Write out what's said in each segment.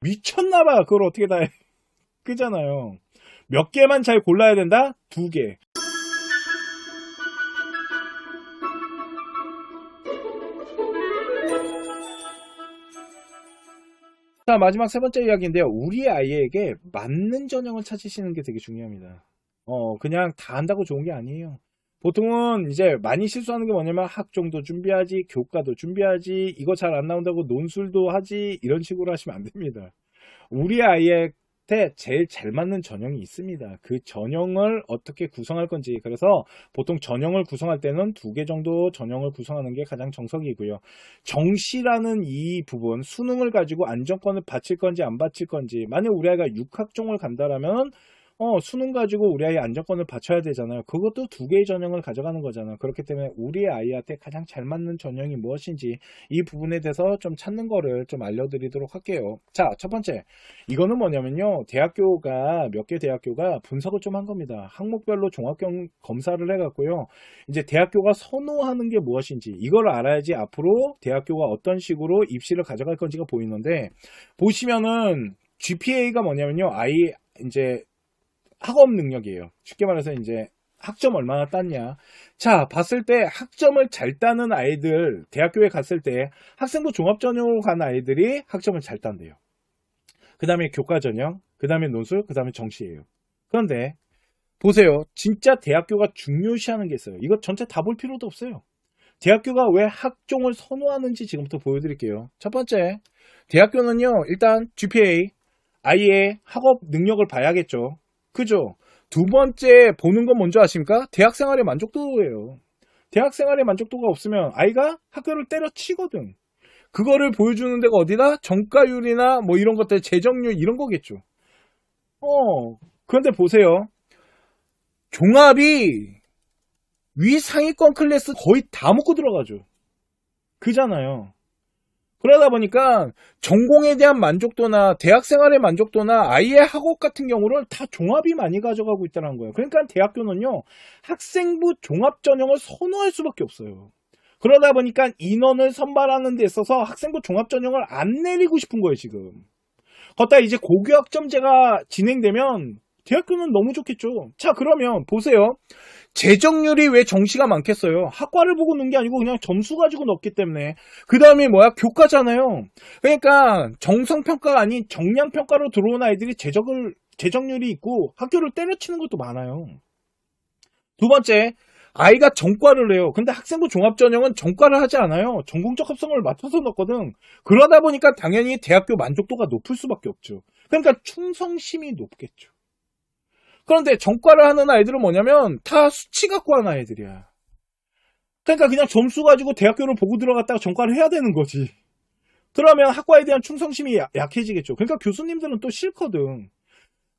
미쳤나봐. 그걸 어떻게 다 해. 그잖아요. 몇 개만 잘 골라야 된다? 2개. 자, 마지막 세 번째 이야기인데요. 우리 아이에게 맞는 전형을 찾으시는 게 되게 중요합니다. 그냥 다 한다고 좋은 게 아니에요. 보통은 이제 많이 실수하는 게 뭐냐면 학종도 준비하지, 교과도 준비하지, 이거 잘 안 나온다고 논술도 하지, 이런 식으로 하시면 안 됩니다. 우리 아이한테 제일 잘 맞는 전형이 있습니다. 그 전형을 어떻게 구성할 건지. 그래서 보통 전형을 구성할 때는 2개 정도 전형을 구성하는 게 가장 정석이고요. 정시라는 이 부분, 수능을 가지고 안정권을 바칠 건지 안 바칠 건지. 만약 우리 아이가 6학종을 간다라면 수능 가지고 우리 아이 안정권을 바쳐야 되잖아요. 그것도 2개의 전형을 가져가는 거잖아요. 그렇기 때문에 우리 아이한테 가장 잘 맞는 전형이 무엇인지 이 부분에 대해서 좀 찾는 거를 좀 알려드리도록 할게요. 자, 첫 번째. 이거는 뭐냐면요. 대학교가, 몇 개 대학교가 분석을 좀 한 겁니다. 항목별로 종합경 검사를 해갖고요. 이제 대학교가 선호하는 게 무엇인지 이걸 알아야지 앞으로 대학교가 어떤 식으로 입시를 가져갈 건지가 보이는데, 보시면은 GPA가 뭐냐면요. 아이 이제 학업 능력이에요. 쉽게 말해서 이제 학점 얼마나 땄냐. 자, 봤을 때 학점을 잘 따는 아이들, 대학교에 갔을 때 학생부 종합전형으로 간 아이들이 학점을 잘 딴대요. 그 다음에 교과전형, 그 다음에 논술, 그 다음에 정시예요. 그런데 보세요. 진짜 대학교가 중요시하는 게 있어요. 이거 전체 다 볼 필요도 없어요. 대학교가 왜 학종을 선호하는지 지금부터 보여드릴게요. 첫 번째, 대학교는요. 일단 GPA, 아이의 학업 능력을 봐야겠죠. 그죠? 두 번째 보는 건 뭔지 아십니까? 대학생활의 만족도예요. 대학생활의 만족도가 없으면 아이가 학교를 때려치거든. 그거를 보여주는 데가 어디다? 정가율이나 뭐 이런 것들, 재정률 이런 거겠죠. 그런데 보세요. 종합이 위상위권 클래스 거의 다 먹고 들어가죠. 그잖아요. 그러다 보니까 전공에 대한 만족도나 대학생활의 만족도나 아이의 학업 같은 경우를 다 종합이 많이 가져가고 있다는 거예요. 그러니까 대학교는요, 학생부 종합 전형을 선호할 수밖에 없어요. 그러다 보니까 인원을 선발하는 데 있어서 학생부 종합 전형을 안 내리고 싶은 거예요, 지금. 걷다 이제 고교학점제가 진행되면 대학교는 너무 좋겠죠. 자, 그러면 보세요. 재정률이 왜 정시가 많겠어요? 학과를 보고 넣는 게 아니고 그냥 점수 가지고 넣기 때문에. 그 다음에 뭐야? 교과잖아요. 그러니까 정성평가가 아닌 정량평가로 들어온 아이들이 재정률이 있고 학교를 때려치는 것도 많아요. 두 번째, 아이가 전과를 해요. 근데 학생부 종합전형은 전과를 하지 않아요. 전공적 합성을 맞춰서 넣거든. 그러다 보니까 당연히 대학교 만족도가 높을 수밖에 없죠. 그러니까 충성심이 높겠죠. 그런데 전과를 하는 아이들은 뭐냐면 다 수치 갖고 하는 아이들이야. 그러니까 그냥 점수 가지고 대학교를 보고 들어갔다가 전과를 해야 되는 거지. 그러면 학과에 대한 충성심이 약해지겠죠. 그러니까 교수님들은 또 싫거든.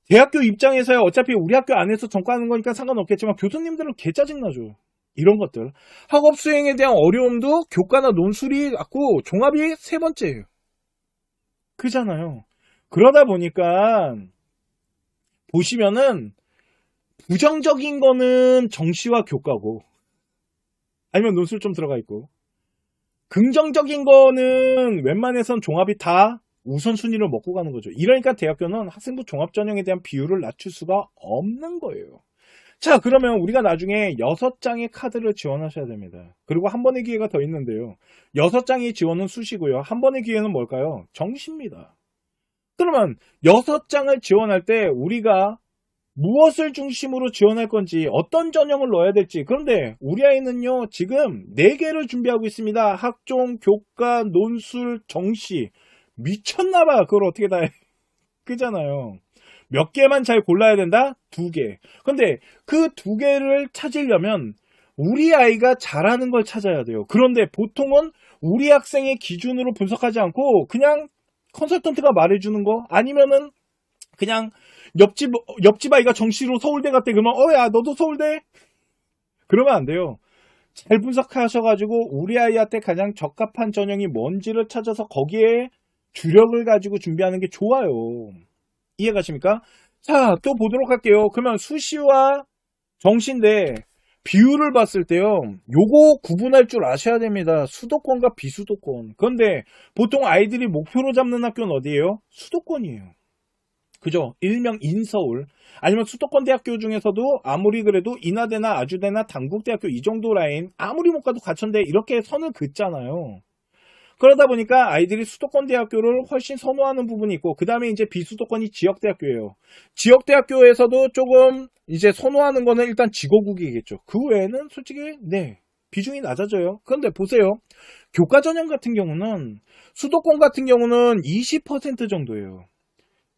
대학교 입장에서야 어차피 우리 학교 안에서 전과하는 거니까 상관없겠지만 교수님들은 개 짜증나죠. 이런 것들. 학업 수행에 대한 어려움도 교과나 논술이 갖고 종합이 세 번째예요. 그잖아요. 그러다 보니까 보시면은 부정적인 거는 정시와 교과고, 아니면 논술 좀 들어가 있고, 긍정적인 거는 웬만해선 종합이 다 우선순위를 먹고 가는 거죠. 이러니까 대학교는 학생부 종합전형에 대한 비율을 낮출 수가 없는 거예요. 자, 그러면 우리가 나중에 6장의 카드를 지원하셔야 됩니다. 그리고 한 번의 기회가 더 있는데요. 6장의 지원은 수시고요. 한 번의 기회는 뭘까요? 정시입니다. 그러면 6장을 지원할 때 우리가 무엇을 중심으로 지원할 건지, 어떤 전형을 넣어야 될지. 그런데 우리 아이는요, 지금 4개를 준비하고 있습니다. 학종, 교과, 논술, 정시. 미쳤나봐. 그걸 어떻게 다 해. 그잖아요. 몇 개만 잘 골라야 된다? 2개. 근데 그 2개를 찾으려면 우리 아이가 잘하는 걸 찾아야 돼요. 그런데 보통은 우리 학생의 기준으로 분석하지 않고 그냥 컨설턴트가 말해주는 거, 아니면은 그냥 옆집 아이가 정시로 서울대 갔대. 그러면 야 너도 서울대? 그러면 안 돼요. 잘 분석하셔가지고 우리 아이한테 가장 적합한 전형이 뭔지를 찾아서 거기에 주력을 가지고 준비하는 게 좋아요. 이해가십니까? 자, 또 보도록 할게요. 그러면 수시와 정시인데 비율을 봤을 때요, 요거 구분할 줄 아셔야 됩니다. 수도권과 비수도권. 그런데 보통 아이들이 목표로 잡는 학교는 어디예요? 수도권이에요. 그죠? 일명 인서울. 아니면 수도권 대학교 중에서도 아무리 그래도 인하대나 아주대나 단국대학교 이 정도 라인, 아무리 못 가도 가천대 이렇게 선을 긋잖아요. 그러다 보니까 아이들이 수도권 대학교를 훨씬 선호하는 부분이 있고, 그 다음에 이제 비수도권이 지역대학교예요. 지역대학교에서도 조금 이제 선호하는 거는 일단 지거국이겠죠. 그 외에는 솔직히 네, 비중이 낮아져요. 그런데 보세요. 교과 전형 같은 경우는 수도권 같은 경우는 20% 정도예요.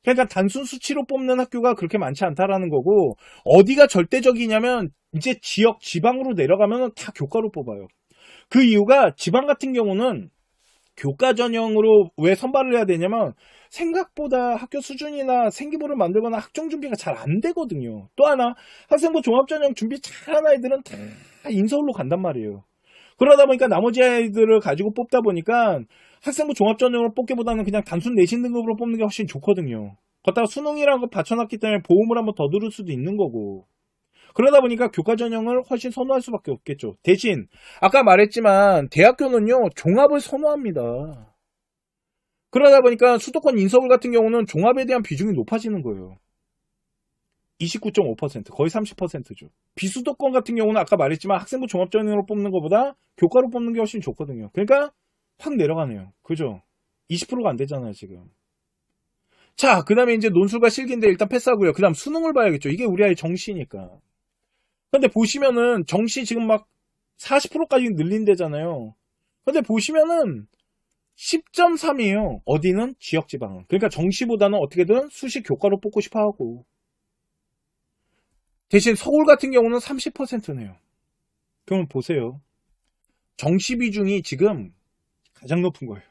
그러니까 단순 수치로 뽑는 학교가 그렇게 많지 않다라는 거고, 어디가 절대적이냐면 이제 지역 지방으로 내려가면 다 교과로 뽑아요. 그 이유가 지방 같은 경우는 교과 전형으로 왜 선발을 해야 되냐면 생각보다 학교 수준이나 생기부를 만들거나 학종 준비가 잘 안 되거든요. 또 하나 학생부 종합전형 준비 잘하는 아이들은 다 인서울로 간단 말이에요. 그러다 보니까 나머지 아이들을 가지고 뽑다 보니까 학생부 종합전형으로 뽑기보다는 그냥 단순 내신 등급으로 뽑는 게 훨씬 좋거든요. 거기다가 수능이라는 거 받쳐놨기 때문에 보험을 한번 더 들을 수도 있는 거고. 그러다 보니까 교과 전형을 훨씬 선호할 수밖에 없겠죠. 대신 아까 말했지만 대학교는요, 종합을 선호합니다. 그러다 보니까 수도권 인서울 같은 경우는 종합에 대한 비중이 높아지는 거예요. 29.5%, 거의 30%죠. 비수도권 같은 경우는 아까 말했지만 학생부 종합전형으로 뽑는 것보다 교과로 뽑는 게 훨씬 좋거든요. 그러니까 확 내려가네요. 그죠? 20%가 안 되잖아요, 지금. 자, 그 다음에 이제 논술과 실기인데 일단 패스하고요. 그 다음 수능을 봐야겠죠. 이게 우리 아이 정시니까. 근데 보시면은 정시 지금 막 40%까지 늘린대잖아요. 근데 보시면은 10.3이에요. 어디는 지역지방은. 그러니까 정시보다는 어떻게든 수시 교과로 뽑고 싶어 하고. 대신 서울 같은 경우는 30%네요. 그러면 보세요. 정시 비중이 지금 가장 높은 거예요.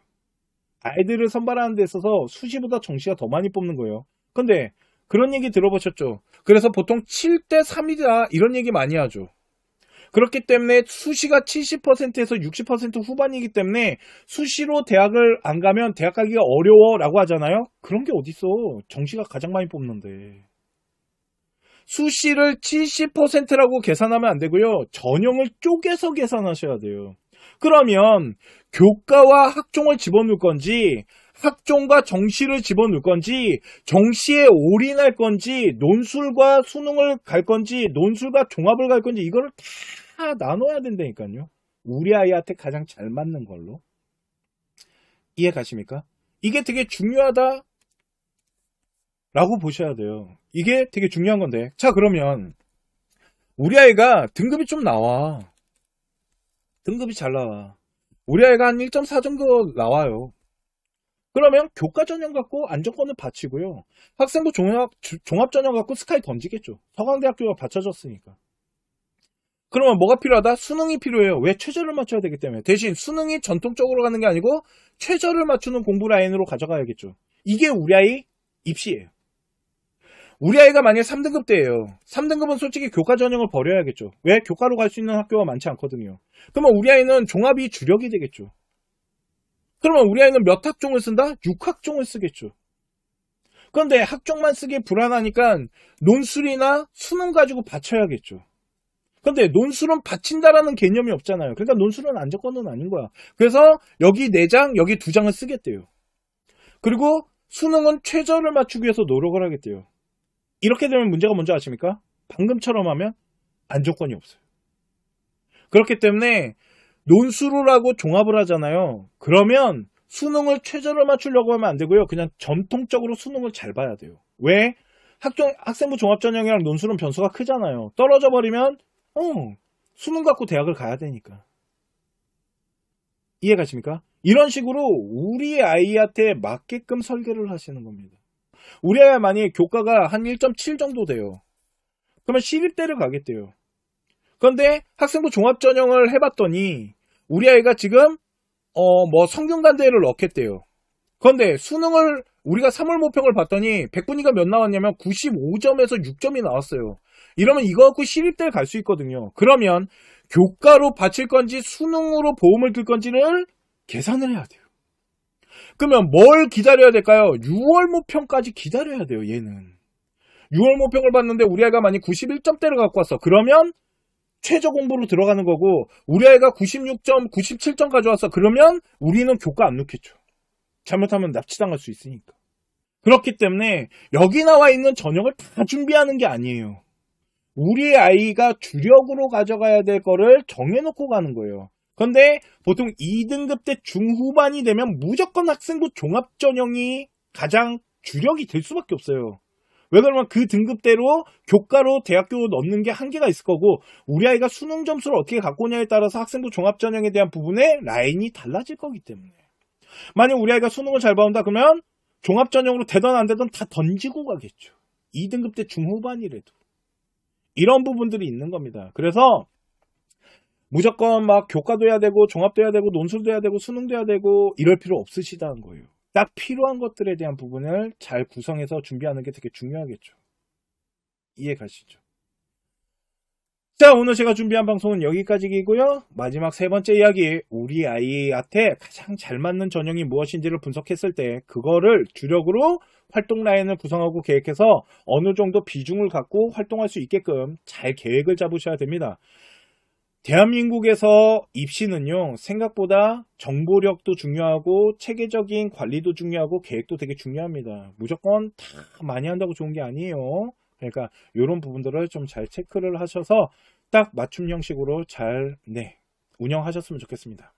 아이들을 선발하는 데 있어서 수시보다 정시가 더 많이 뽑는 거예요. 근데 그런 얘기 들어보셨죠? 그래서 보통 7대 3이다 이런 얘기 많이 하죠. 그렇기 때문에 수시가 70%에서 60% 후반이기 때문에 수시로 대학을 안 가면 대학 가기가 어려워라고 하잖아요. 그런 게 어딨어. 정시가 가장 많이 뽑는데. 수시를 70%라고 계산하면 안 되고요. 전형을 쪼개서 계산하셔야 돼요. 그러면 교과와 학종을 집어넣을 건지 학종과 정시를 집어넣을 건지 정시에 올인할 건지 논술과 수능을 갈 건지 논술과 종합을 갈 건지 이거를 다 나눠야 된다니까요. 우리 아이한테 가장 잘 맞는 걸로. 이해 가십니까? 이게 되게 중요하다 라고 보셔야 돼요. 이게 되게 중요한 건데. 자, 그러면 우리 아이가 등급이 좀 나와. 등급이 잘 나와. 우리 아이가 한 1.4 정도 나와요. 그러면 교과 전형 갖고 안정권을 바치고요. 학생부 종합 전형 갖고 스카이 던지겠죠. 서강대학교가 받쳐졌으니까. 그러면 뭐가 필요하다? 수능이 필요해요. 왜? 최저를 맞춰야 되기 때문에. 대신 수능이 전통적으로 가는 게 아니고 최저를 맞추는 공부 라인으로 가져가야겠죠. 이게 우리 아이 입시예요. 우리 아이가 만약에 3등급 대예요. 3등급은 솔직히 교과 전형을 버려야겠죠. 왜? 교과로 갈 수 있는 학교가 많지 않거든요. 그러면 우리 아이는 종합이 주력이 되겠죠. 그러면 우리 아이는 몇 학종을 쓴다? 6학종을 쓰겠죠. 그런데 학종만 쓰기 불안하니까 논술이나 수능 가지고 받쳐야겠죠. 근데 논술은 받친다라는 개념이 없잖아요. 그러니까 논술은 안정권은 아닌 거야. 그래서 여기 4장, 여기 2장을 쓰겠대요. 그리고 수능은 최저를 맞추기 위해서 노력을 하겠대요. 이렇게 되면 문제가 뭔지 아십니까? 방금처럼 하면 안정권이 없어요. 그렇기 때문에 논술을 하고 종합을 하잖아요. 그러면 수능을 최저를 맞추려고 하면 안 되고요. 그냥 전통적으로 수능을 잘 봐야 돼요. 왜? 학생부 종합전형이랑 논술은 변수가 크잖아요. 떨어져 버리면 수능 갖고 대학을 가야 되니까. 이해가십니까? 이런 식으로 우리 아이한테 맞게끔 설계를 하시는 겁니다. 우리 아이가 만약에 교과가 한 1.7 정도 돼요. 그러면 시립대를 가겠대요. 그런데 학생부 종합전형을 해봤더니 우리 아이가 지금 성균관대를 넣겠대요. 그런데 수능을 우리가 3월 모평을 봤더니 100분위가 몇 나왔냐면 95점에서 6점이 나왔어요. 이러면 이거 갖고 시립대를 갈 수 있거든요. 그러면 교과로 바칠 건지 수능으로 보험을 들 건지를 계산을 해야 돼요. 그러면 뭘 기다려야 될까요? 6월 모평까지 기다려야 돼요. 얘는 6월 모평을 봤는데 우리 아이가 만약 91점대를 갖고 왔어. 그러면 최저 공부로 들어가는 거고 우리 아이가 96점, 97점 가져왔어. 그러면 우리는 교과 안 넣겠죠. 잘못하면 납치당할 수 있으니까. 그렇기 때문에 여기 나와 있는 전형을 다 준비하는 게 아니에요. 우리 아이가 주력으로 가져가야 될 거를 정해놓고 가는 거예요. 그런데 보통 2등급 때 중후반이 되면 무조건 학생부 종합전형이 가장 주력이 될 수밖에 없어요. 왜 그러면 그 등급대로 교과로 대학교 넣는 게 한계가 있을 거고 우리 아이가 수능 점수를 어떻게 갖고 오냐에 따라서 학생부 종합전형에 대한 부분에 라인이 달라질 거기 때문에 만약 우리 아이가 수능을 잘 봐온다 그러면 종합전형으로 되든 안 되든 다 던지고 가겠죠. 2등급 때 중후반이라도. 이런 부분들이 있는 겁니다. 그래서 무조건 막 교과도 해야 되고 종합도 해야 되고 논술도 해야 되고 수능도 해야 되고 이럴 필요 없으시다는 거예요. 딱 필요한 것들에 대한 부분을 잘 구성해서 준비하는 게 되게 중요하겠죠. 이해 가시죠? 자, 오늘 제가 준비한 방송은 여기까지이고요. 마지막 세 번째 이야기, 우리 아이한테 가장 잘 맞는 전형이 무엇인지를 분석했을 때 그거를 주력으로 활동 라인을 구성하고 계획해서 어느 정도 비중을 갖고 활동할 수 있게끔 잘 계획을 잡으셔야 됩니다. 대한민국에서 입시는요, 생각보다 정보력도 중요하고 체계적인 관리도 중요하고 계획도 되게 중요합니다. 무조건 다 많이 한다고 좋은 게 아니에요. 그러니까 이런 부분들을 좀 잘 체크를 하셔서 딱 맞춤 형식으로 잘 운영하셨으면 좋겠습니다.